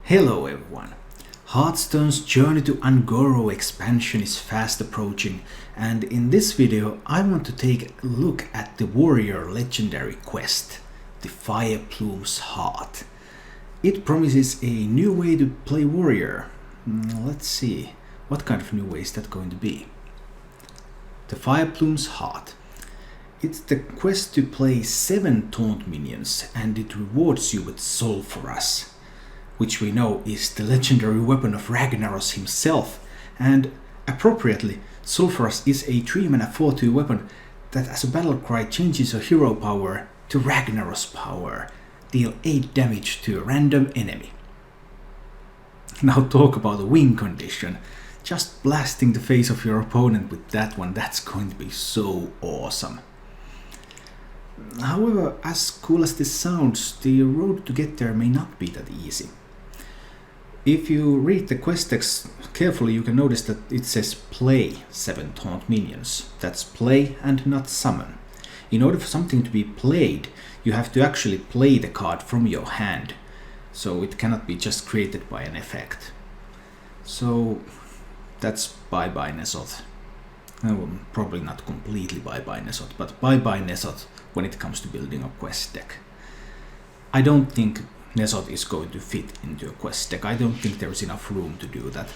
Hello everyone! Hearthstone's journey to Un'Goro expansion is fast approaching, and in this video I want to take a look at the warrior legendary quest, the Plume's Heart. It promises a new way to play warrior. Let's see, what kind of new way is that going to be? The Plume's Heart. It's the quest to play 7 taunt minions, and it rewards you with Sulfuras, which we know is the legendary weapon of Ragnaros himself, and appropriately, Sulfuras is a 3-mana 4/2 weapon that as a battle cry changes your hero power to Ragnaros power, deal 8 damage to a random enemy. Now talk about a win condition, just blasting the face of your opponent with that one, that's going to be so awesome. However, as cool as this sounds, the road to get there may not be that easy. If you read the quest text carefully, you can notice that it says play 7 taunt minions. That's play and not summon. In order for something to be played, you have to actually play the card from your hand, so it cannot be just created by an effect. So that's bye-bye Nesot. Well, probably not completely bye-bye Nesot, but bye-bye Nesot when it comes to building a quest deck. I don't think Nesot is going to fit into a quest deck. I don't think there's enough room to do that.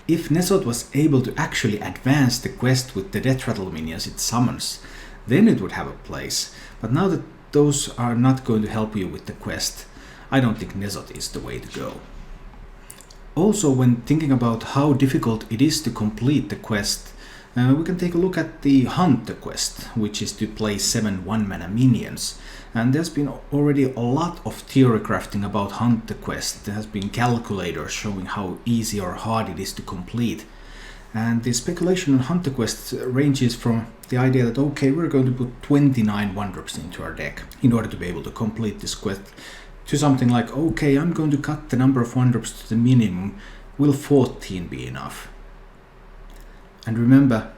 If Nesot was able to actually advance the quest with the Death Rattle minions it summons, then it would have a place. But now that those are not going to help you with the quest, I don't think Nesot is the way to go. Also, when thinking about how difficult it is to complete the quest, we can take a look at the Hunt the quest, which is to play 7 1-mana minions. And there's been already a lot of theory crafting about Hunt the quest. There has been calculators showing how easy or hard it is to complete. And the speculation on Hunt the quest ranges from the idea that okay, we're going to put 29 1-drops into our deck in order to be able to complete this quest, to something like okay, I'm going to cut the number of 1-drops to the minimum. Will 14 be enough? And remember,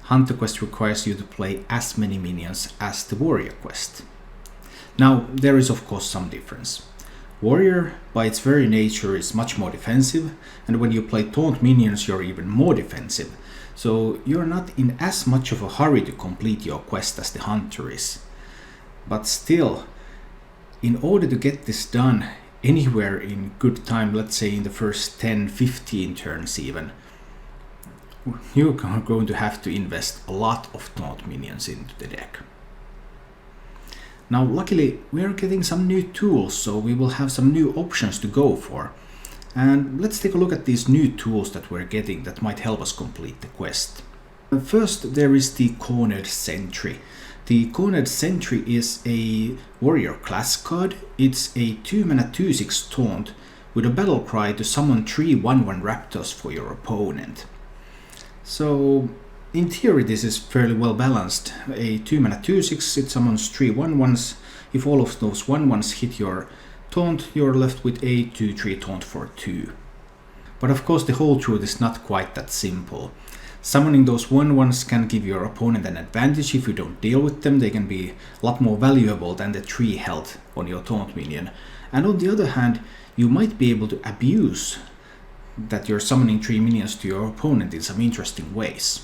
Hunt the quest requires you to play as many minions as the warrior quest. Now, there is of course some difference. Warrior, by its very nature, is much more defensive, and when you play taunt minions you're even more defensive, so you're not in as much of a hurry to complete your quest as the hunter is. But still, in order to get this done anywhere in good time, let's say in the first 10-15 turns even, you're going to have to invest a lot of taunt minions into the deck. Now luckily we are getting some new tools, so we will have some new options to go for. And let's take a look at these new tools that we're getting that might help us complete the quest. First, there is the Cornered Sentry. The Cornered Sentry is a warrior class card. It's a 2-mana 2/6 taunt with a battle cry to summon 3 1/1 raptors for your opponent. So in theory this is fairly well balanced. A 2-mana 2/6, it summons 3 1/1s. If all of those 1/1s hit your taunt, you're left with a 2/3 taunt for 2. But of course the whole truth is not quite that simple. Summoning those 1/1s can give your opponent an advantage if you don't deal with them. They can be a lot more valuable than the 3 health on your taunt minion. And on the other hand, you might be able to abuse that you're summoning 3 minions to your opponent in some interesting ways.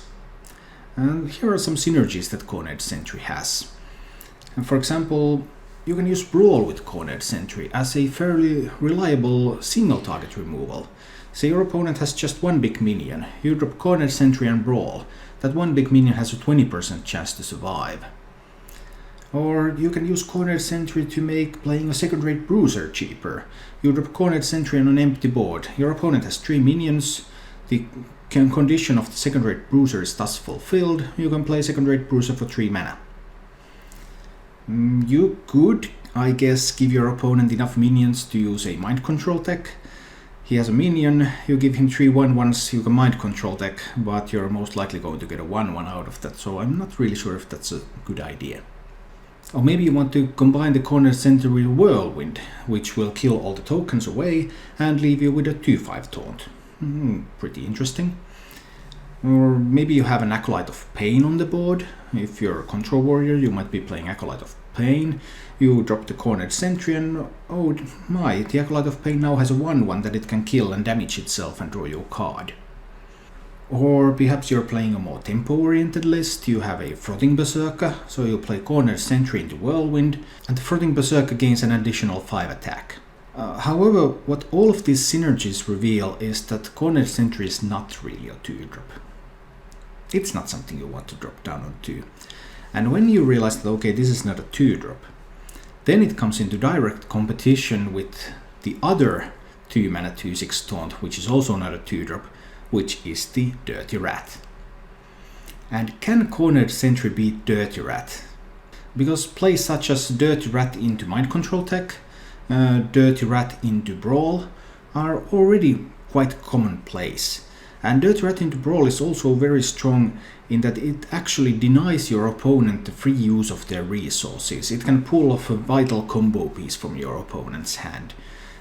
And here are some synergies that Cornered Sentry has. And for example, you can use Brawl with Cornered Sentry as a fairly reliable single target removal. Say your opponent has just 1 big minion, you drop Cornered Sentry and Brawl. That 1 big minion has a 20% chance to survive. Or you can use Cornered Sentry to make playing a second-rate bruiser cheaper. You drop Cornered Sentry on an empty board. Your opponent has 3 minions. The condition of the second-rate bruiser is thus fulfilled. You can play second-rate bruiser for 3 mana. You could, I guess, give your opponent enough minions to use a mind control deck. He has a minion, you give him 3 1/1s, you can mind control deck, but you're most likely going to get a 1/1 out of that, so I'm not really sure if that's a good idea. Or maybe you want to combine the Cornered Sentry with Whirlwind, which will kill all the tokens away and leave you with a 2/5 taunt. Pretty interesting. Or maybe you have an Acolyte of Pain on the board. If you're a control warrior, you might be playing Acolyte of Pain, you drop the Cornered Sentry and oh my, the Acolyte of Pain now has a 1/1 that it can kill and damage itself and draw you a card. Or perhaps you're playing a more tempo-oriented list, you have a Frothing Berserker, so you play Cornered Sentry into Whirlwind, and the Frothing Berserker gains an additional 5 attack. However, what all of these synergies reveal is that Cornered Sentry is not really a 2-drop. It's not something you want to drop down on 2. And when you realize that, okay, this is not a 2-drop, then it comes into direct competition with the other 2-mana 2/6 taunt, which is also not a 2-drop, which is the Dirty Rat. And can Cornered Sentry beat Dirty Rat? Because plays such as Dirty Rat into Mind Control tech, Dirty Rat into Brawl are already quite commonplace. And Dirty Rat into Brawl is also very strong in that it actually denies your opponent the free use of their resources. It can pull off a vital combo piece from your opponent's hand.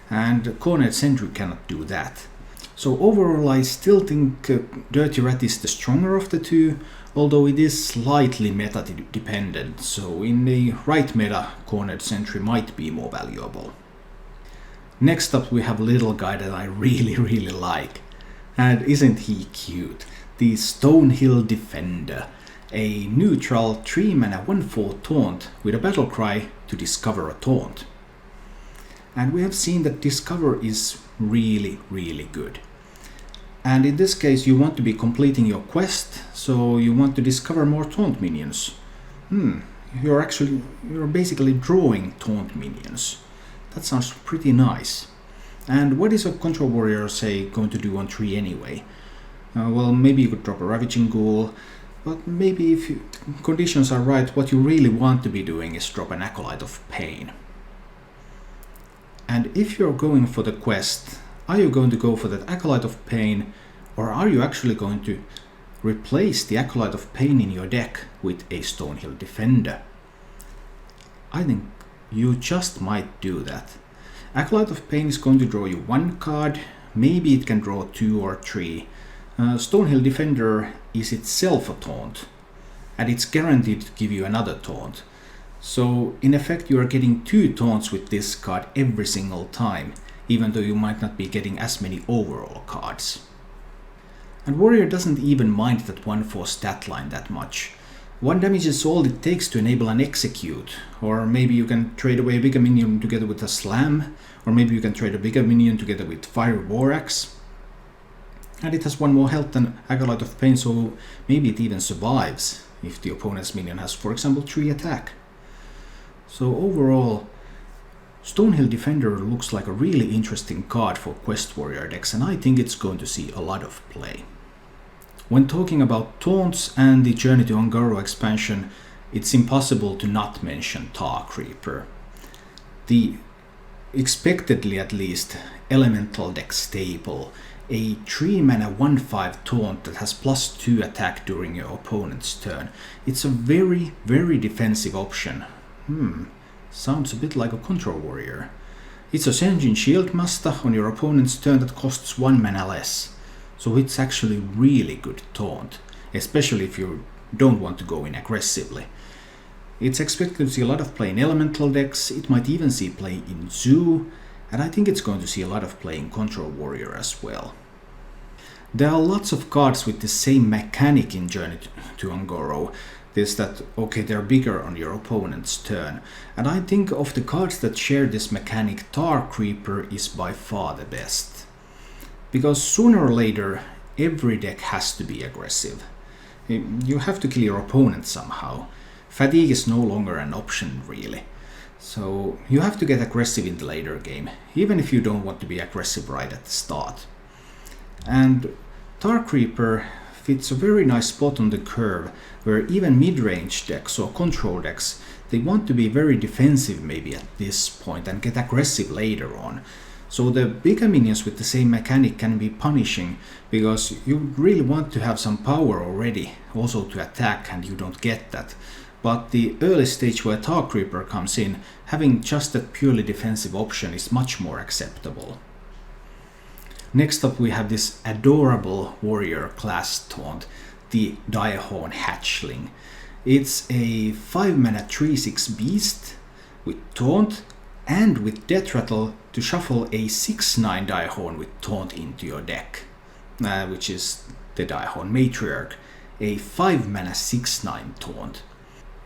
And Cornered Sentry cannot do that. So overall I still think Dirty Rat is the stronger of the two, although it is slightly meta dependent, so in the right meta Cornered Sentry might be more valuable. Next up we have a little guy that I really like, and isn't he cute? The Stonehill Defender, a neutral 3-mana 1/4 taunt with a battle cry to discover a taunt. And we have seen that Discover is really good. And in this case you want to be completing your quest, so you want to discover more taunt minions. You're basically drawing taunt minions. That sounds pretty nice. And what is a Control Warrior, say, going to do on 3 anyway? Well, maybe you could drop a Ravaging Ghoul, but maybe if conditions are right, what you really want to be doing is drop an Acolyte of Pain. And if you're going for the quest, are you going to go for that Acolyte of Pain, or are you actually going to replace the Acolyte of Pain in your deck with a Stonehill Defender? I think you just might do that. Acolyte of Pain is going to draw you 1 card, maybe it can draw 2 or 3. Stonehill Defender is itself a taunt, and it's guaranteed to give you another taunt. So in effect you are getting 2 taunts with this card every single time, even though you might not be getting as many overall cards. And Warrior doesn't even mind that 1/4 stat line that much. 1 damage is all it takes to enable an execute, or maybe you can trade away a bigger minion together with a slam, or maybe you can trade a bigger minion together with Fiery War Axe. And it has 1 more health than Acolyte of Pain, so maybe it even survives if the opponent's minion has, for example, 3 attack. So overall, Stonehill Defender looks like a really interesting card for Quest Warrior decks, and I think it's going to see a lot of play. When talking about taunts and the Journey to Un'Goro expansion, it's impossible to not mention Tar Creeper. The expectedly at least elemental deck staple, a 3-mana 1/5 taunt that has +2 attack during your opponent's turn. It's a very defensive option. Sounds a bit like a Control Warrior. It's a Senjin Shieldmaster on your opponent's turn that costs 1 mana less. So it's actually really good taunt, especially if you don't want to go in aggressively. It's expected to see a lot of play in elemental decks, it might even see play in Zoo, and I think it's going to see a lot of play in Control Warrior as well. There are lots of cards with the same mechanic in Journey to Un'Goro. There's that, okay, they're bigger on your opponent's turn, and I think of the cards that share this mechanic, Tar Creeper is by far the best. Because sooner or later, every deck has to be aggressive. You have to kill your opponent somehow. Fatigue is no longer an option, really. So you have to get aggressive in the later game, even if you don't want to be aggressive right at the start. And Tar Creeper fits a very nice spot on the curve, where even mid-range decks or control decks, they want to be very defensive maybe at this point and get aggressive later on. So the bigger minions with the same mechanic can be punishing, because you really want to have some power already also to attack, and you don't get that. But the early stage where Tar Creeper comes in, having just that purely defensive option is much more acceptable. Next up we have this adorable warrior class taunt, the Direhorn Hatchling. It's a 5 mana 3/6 beast with taunt and with death rattle to shuffle a 6/9 Direhorn with taunt into your deck, which is the Direhorn Matriarch, a 5 mana 6/9 taunt.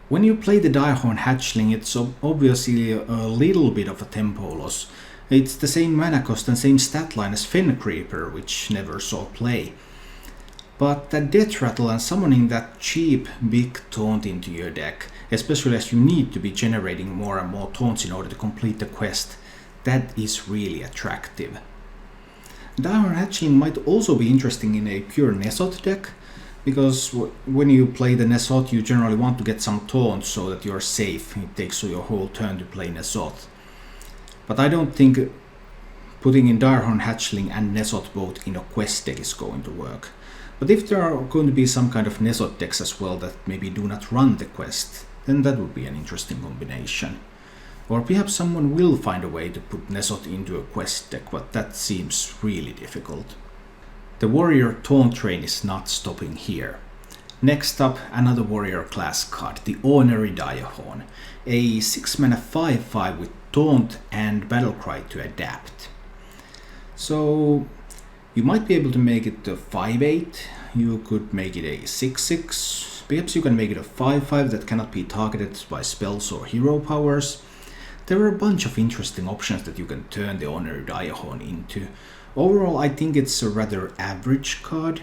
When you play the Direhorn Hatchling, it's obviously a little bit of a tempo loss. It's the same mana cost and same stat line as Fen Creeper, which never saw play. But that death rattle and summoning that cheap big taunt into your deck, especially as you need to be generating more and more taunts in order to complete the quest, that is really attractive. Direhorn Hatchling might also be interesting in a pure Nesot deck, because when you play the Nesot you generally want to get some taunts so that you're safe. It takes your whole turn to play Nesot. But I don't think putting in Direhorn Hatchling and Nesot both in a quest deck is going to work. But if there are going to be some kind of Nesot decks as well that maybe do not run the quest, then that would be an interesting combination. Or perhaps someone will find a way to put Nesot into a quest deck, but that seems really difficult. The warrior taunt train is not stopping here. Next up, another warrior class card, the Ornery Direhorn, a 6 mana 5/5 with taunt and battlecry to adapt. So you might be able to make it a 5/8, you could make it a 6/6, perhaps you can make it a 5/5 that cannot be targeted by spells or hero powers. There are a bunch of interesting options that you can turn the Ornery Direhorn into. Overall, I think it's a rather average card.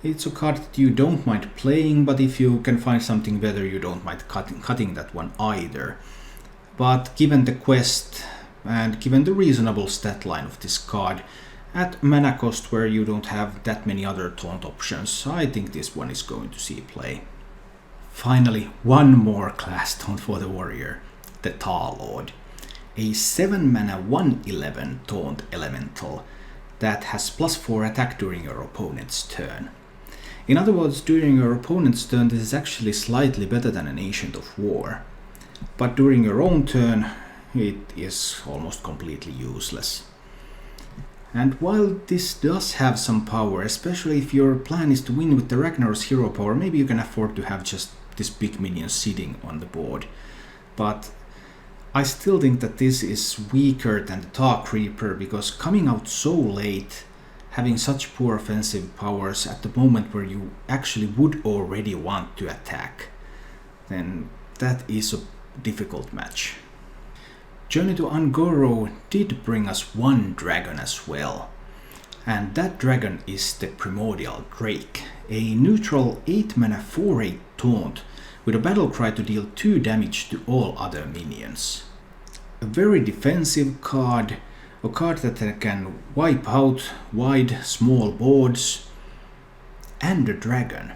It's a card that you don't mind playing, but if you can find something better, you don't mind cutting that one either. But given the quest and given the reasonable stat line of this card, at mana cost where you don't have that many other taunt options, I think this one is going to see play. Finally, one more class taunt for the warrior, the Tar Lord, a 7 mana 1/11 taunt elemental that has +4 attack during your opponent's turn. In other words, during your opponent's turn this is actually slightly better than an Ancient of War, but during your own turn it is almost completely useless. And while this does have some power, especially if your plan is to win with the Ragnar's hero power, maybe you can afford to have just this big minion sitting on the board. But I still think that this is weaker than the Tar Creeper, because coming out so late, having such poor offensive powers at the moment where you actually would already want to attack, then that is a difficult match. Journey to Un'Goro did bring us one dragon as well, and that dragon is the Primordial Drake, a neutral 8 mana 4/8 taunt with a battle cry to deal 2 damage to all other minions. A very defensive card, a card that can wipe out wide, small boards, and a dragon.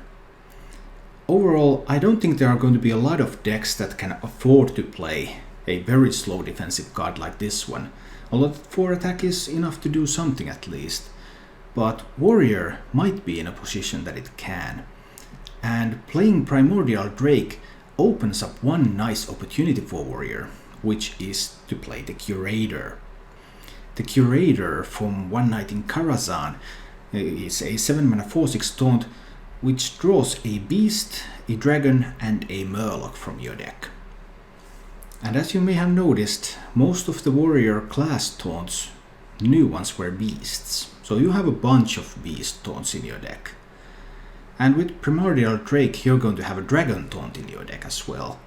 Overall, I don't think there are going to be a lot of decks that can afford to play a very slow defensive card like this one, although 4 attack is enough to do something at least. But Warrior might be in a position that it can. And playing Primordial Drake opens up one nice opportunity for Warrior, which is to play the Curator. The Curator from One Night in Karazhan is a 7 mana 4/6 taunt which draws a beast, a dragon and a murloc from your deck. And as you may have noticed, most of the warrior class taunts, new ones, were beasts. So you have a bunch of beast taunts in your deck. And with Primordial Drake you're going to have a dragon taunt in your deck as well.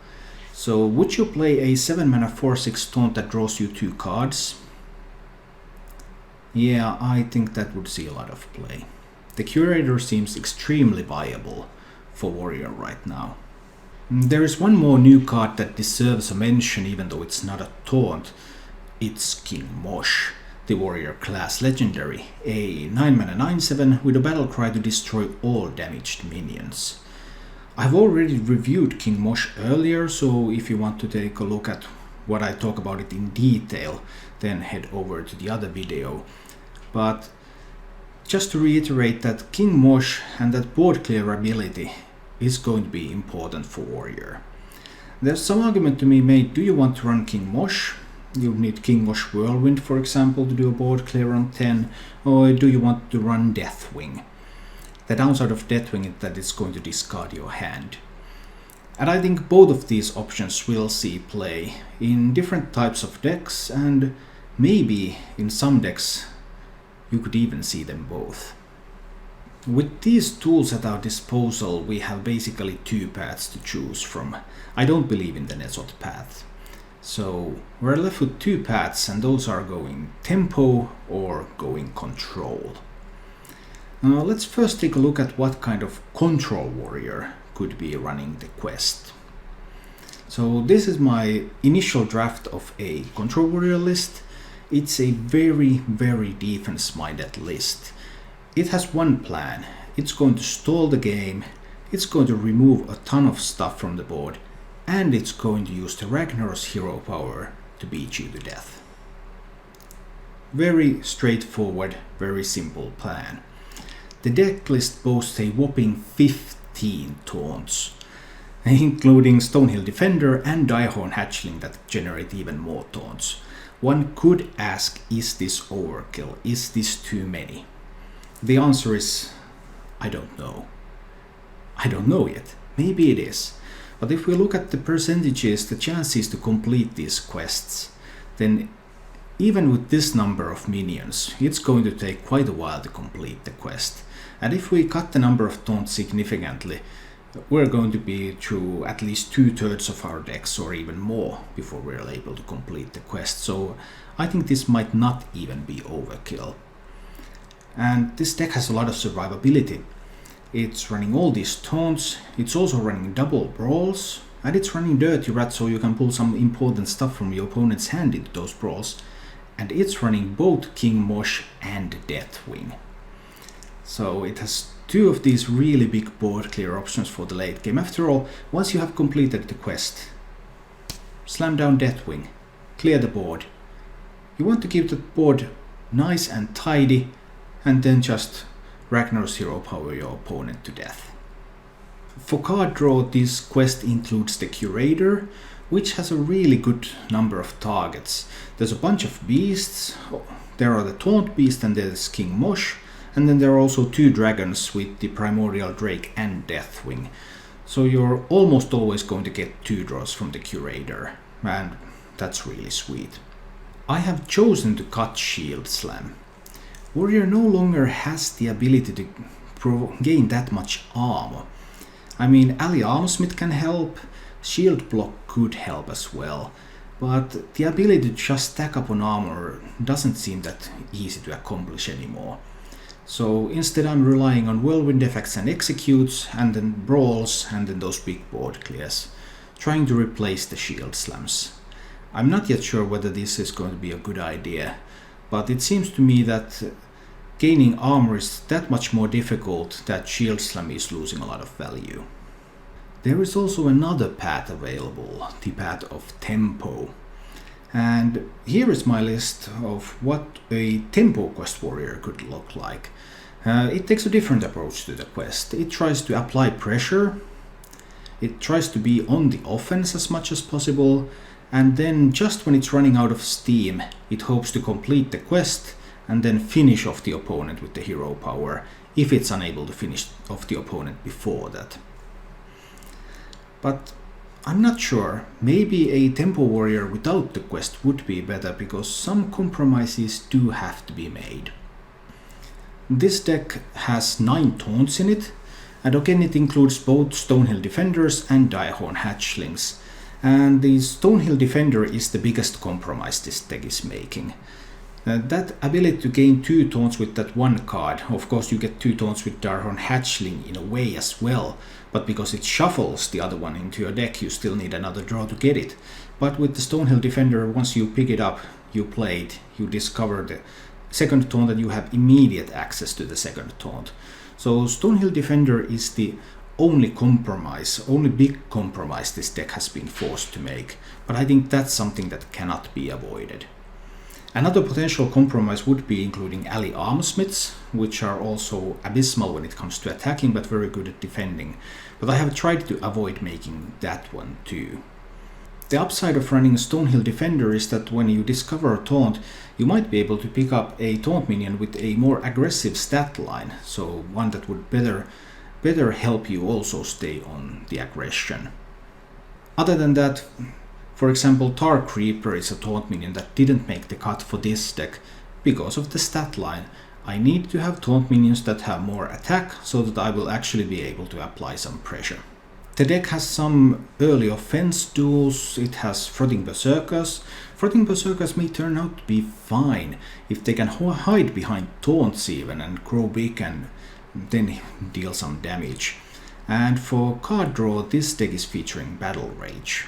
So would you play a 7 mana 4/6 taunt that draws you 2 cards? Yeah, I think that would see a lot of play. The Curator seems extremely viable for Warrior right now. There is one more new card that deserves a mention even though it's not a taunt. It's King Mosh, the Warrior class legendary, a 9 mana 9/7 with a battle cry to destroy all damaged minions. I've already reviewed King Mosh earlier, so if you want to take a look at what I talk about it in detail, then head over to the other video. But just to reiterate that King Mosh and that board clear ability is going to be important for Warrior. There's some argument to be made, do you want to run King Mosh? You need King Mosh Whirlwind, for example, to do a board clear on 10, or do you want to run Deathwing? The downside of Deathwing is that it's going to discard your hand. And I think both of these options will see play in different types of decks, and maybe in some decks you could even see them both. With these tools at our disposal, we have basically two paths to choose from. I don't believe in the Nezot path. So we're left with two paths, and those are going tempo or going control. Now let's first take a look at what kind of control warrior could be running the quest. So this is my initial draft of a control warrior list. It's a very defense-minded list. It has one plan. It's going to stall the game, it's going to remove a ton of stuff from the board, and it's going to use the Ragnaros hero power to beat you to death. Very straightforward, very simple plan. The deck list boasts a whopping 15 taunts, including Stonehill Defender and Direhorn Hatchling that generate even more taunts. One could ask, is this overkill? Is this too many? The answer is, I don't know. I don't know yet. Maybe it is. But if we look at the percentages, the chances to complete these quests, then even with this number of minions, it's going to take quite a while to complete the quest. And if we cut the number of taunts significantly, we're going to be through at least 2/3 of our decks or even more before we're able to complete the quest. So I think this might not even be overkill. And this deck has a lot of survivability. It's running all these taunts, it's also running double brawls, and it's running Dirty Rat, so you can pull some important stuff from your opponent's hand into those brawls. And it's running both King Mosh and Deathwing. So it has two of these really big board clear options for the late game. After all, once you have completed the quest, slam down Deathwing, clear the board. You want to keep the board nice and tidy, and then just Ragnaros hero power your opponent to death. For card draw, this quest includes the Curator, which has a really good number of targets. There's a bunch of beasts. There are the Taunt Beast and there's King Mosh, and then there are also two dragons with the Primordial Drake and Deathwing. So you're almost always going to get two draws from the Curator, and that's really sweet. I have chosen to cut Shield Slam. Warrior no longer has the ability to gain that much armor. I mean, Ally Armsmith can help, Shield Block could help as well, but the ability to just stack up on armor doesn't seem that easy to accomplish anymore. So instead I'm relying on Whirlwind effects and executes, and then brawls, and then those big board clears, trying to replace the Shield Slams. I'm not yet sure whether this is going to be a good idea, but it seems to me that gaining armor is that much more difficult that Shield Slam is losing a lot of value. There is also another path available, the path of tempo. And here is my list of what a tempo quest warrior could look like. It takes a different approach to the quest. It tries to apply pressure, it tries to be on the offense as much as possible, and then just when it's running out of steam, it hopes to complete the quest and then finish off the opponent with the hero power, if it's unable to finish off the opponent before that. But I'm not sure, maybe a tempo warrior without the quest would be better, because some compromises do have to be made. This deck has 9 taunts in it, and again it includes both Stonehill Defenders and Direhorn Hatchlings. And the Stonehill Defender is the biggest compromise this deck is making. That ability to gain 2 taunts with that one card, of course you get 2 taunts with Direhorn Hatchling in a way as well, but because it shuffles the other one into your deck you still need another draw to get it. But with the Stonehill Defender, once you pick it up, you play it, you discover the second taunt and you have immediate access to the second taunt. So Stonehill Defender is the only big compromise this deck has been forced to make, but I think that's something that cannot be avoided. Another potential compromise would be including Ally Armsmiths, which are also abysmal when it comes to attacking but very good at defending, but I have tried to avoid making that one too. The upside of running a Stonehill Defender is that when you discover a taunt, you might be able to pick up a taunt minion with a more aggressive stat line, so one that would better help you also stay on the aggression. Other than that, for example, Tar Creeper is a taunt minion that didn't make the cut for this deck because of the stat line. I need to have taunt minions that have more attack so that I will actually be able to apply some pressure. The deck has some early offense duels, it has Frothing Berserkers. Frothing Berserkers may turn out to be fine if they can hide behind taunts even and grow big and then deal some damage. And for card draw, this deck is featuring Battle Rage.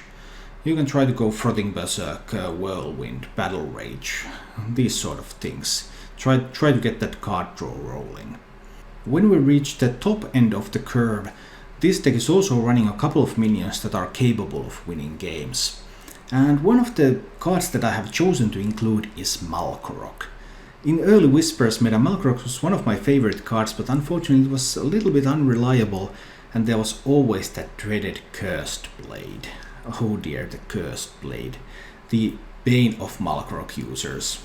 You can try to go Frothing Berserk, Whirlwind, Battle Rage, these sort of things. Try to get that card draw rolling. When we reach the top end of the curve, this deck is also running a couple of minions that are capable of winning games. And one of the cards that I have chosen to include is Malkorok. In early Whispers meta, Malkorok was one of my favorite cards, but unfortunately it was a little bit unreliable, and there was always that dreaded Cursed Blade. Oh dear, the Cursed Blade. The bane of Malkorok users.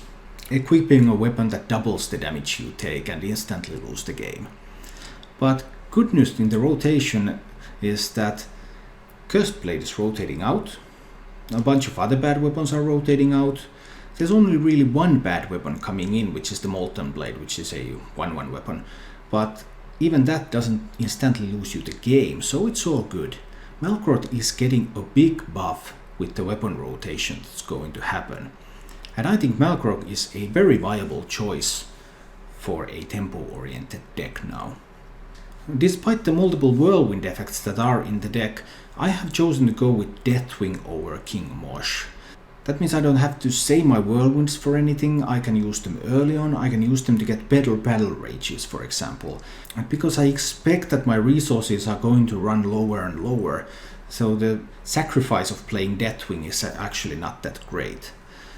Equipping a weapon that doubles the damage you take and instantly lose the game. But good news in the rotation is that Cursed Blade is rotating out, a bunch of other bad weapons are rotating out. There's only really one bad weapon coming in, which is the Molten Blade, which is a 1/1 weapon, but even that doesn't instantly lose you the game, so it's all good. Malkorok is getting a big buff with the weapon rotation that's going to happen, and I think Malkorok is a very viable choice for a tempo-oriented deck now. Despite the multiple whirlwind effects that are in the deck, I have chosen to go with Deathwing over King Mosh. That means I don't have to save my whirlwinds for anything, I can use them early on, I can use them to get better battle rages, for example. And because I expect that my resources are going to run lower and lower, so the sacrifice of playing Deathwing is actually not that great.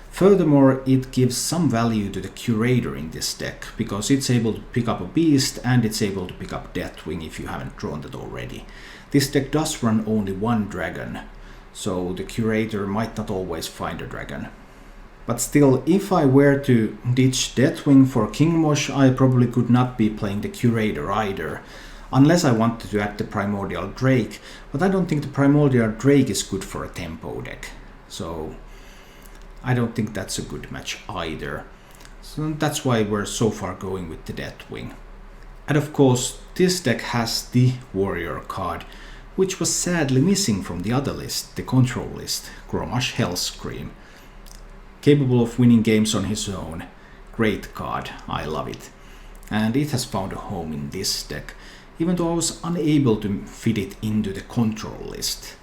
Furthermore, it gives some value to the Curator in this deck, because it's able to pick up a beast and it's able to pick up Deathwing if you haven't drawn that already. This deck does run only one dragon, so the Curator might not always find a dragon. But still, if I were to ditch Deathwing for King Mosh, I probably could not be playing the Curator either, unless I wanted to add the Primordial Drake, but I don't think the Primordial Drake is good for a tempo deck, so I don't think that's a good match either. So that's why we're so far going with the Deathwing. And of course, this deck has the Warrior card, which was sadly missing from the other list, the control list, Grommash Hellscream. Capable of winning games on his own. Great card, I love it. And it has found a home in this deck, even though I was unable to fit it into the control list.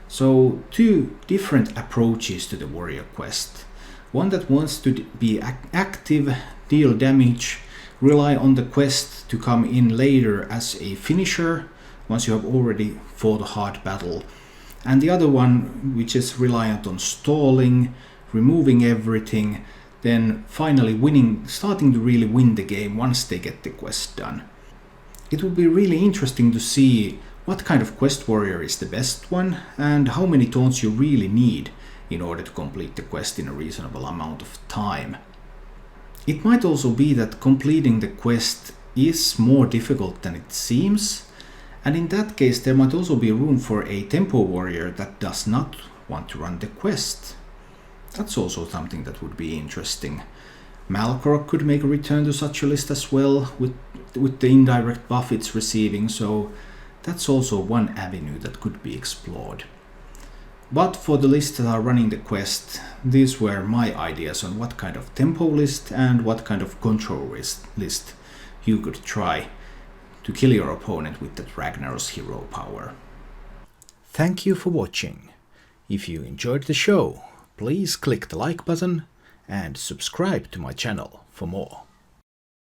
So, two different approaches to the Warrior quest. One that wants to be active, deal damage, rely on the quest to come in later as a finisher, once you have already fought a hard battle. And the other one, which is reliant on stalling, removing everything, then finally winning, starting to really win the game once they get the quest done. It would be really interesting to see what kind of quest warrior is the best one, and how many taunts you really need in order to complete the quest in a reasonable amount of time. It might also be that completing the quest is more difficult than it seems, and in that case there might also be room for a tempo warrior that does not want to run the quest. That's also something that would be interesting. Malkorok could make a return to such a list as well, with the indirect buff it's receiving, so that's also one avenue that could be explored. But for the lists that are running the quest, these were my ideas on what kind of tempo list and what kind of control list you could try to kill your opponent with that Ragnar's hero power. Thank you for watching. If you enjoyed the show, please click the like button and subscribe to my channel for more.